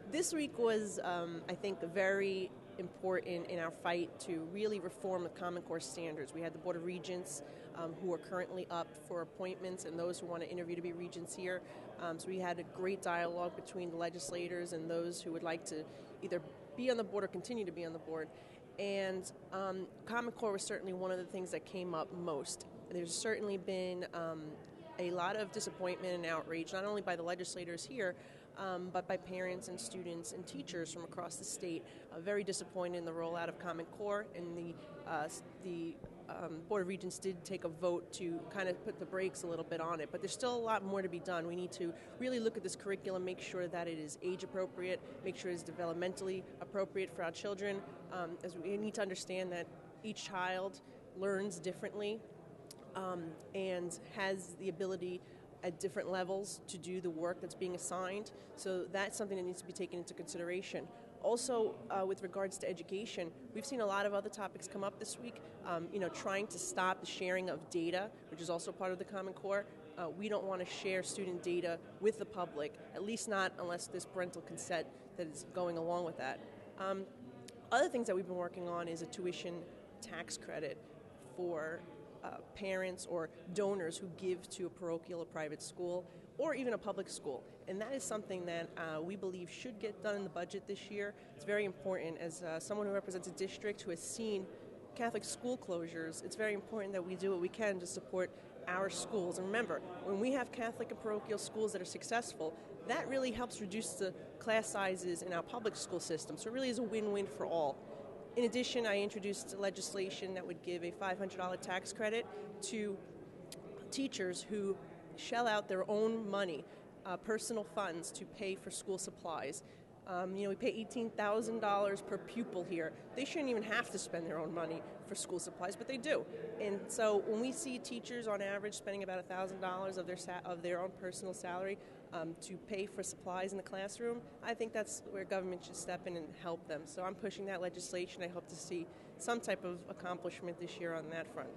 This week was, I think, very important in our fight to really reform the Common Core standards. We had the Board of Regents who are currently up for appointments and those who want to interview to be regents here. So we had a great dialogue between the legislators and those who would like to either be on the board or continue to be on the board. And Common Core was certainly one of the things that came up most. There's certainly been a lot of disappointment and outrage, not only by the legislators here, but by parents and students and teachers from across the state. Very disappointed in the rollout of Common Core, and the Board of Regents did take a vote to kind of put the brakes a little bit on it, but there's still a lot more to be done. We need to really look at this curriculum, make sure that it is age appropriate, make sure it is developmentally appropriate for our children, as we need to understand that each child learns differently and has the ability at different levels to do the work that's being assigned. So that's something that needs to be taken into consideration. Also, with regards to education, we've seen a lot of other topics come up this week, trying to stop the sharing of data, which is also part of the Common Core. We don't want to share student data with the public, at least not unless there's parental consent that is going along with that. Other things that we've been working on is a tuition tax credit for parents or donors who give to a parochial or private school or even a public school. And that is something that we believe should get done in the budget this year. It's very important. As someone who represents a district who has seen Catholic school closures, it's very important that we do what we can to support our schools. And remember, when we have Catholic and parochial schools that are successful, that really helps reduce the class sizes in our public school system. So it really is a win-win for all. In addition, I introduced legislation that would give a $500 tax credit to teachers who shell out their own money, personal funds, to pay for school supplies. We pay $18,000 per pupil here. They shouldn't even have to spend their own money for school supplies, but they do. And so when we see teachers on average spending about $1,000 of their own personal salary to pay for supplies in the classroom, I think that's where government should step in and help them. So I'm pushing that legislation. I hope to see some type of accomplishment this year on that front.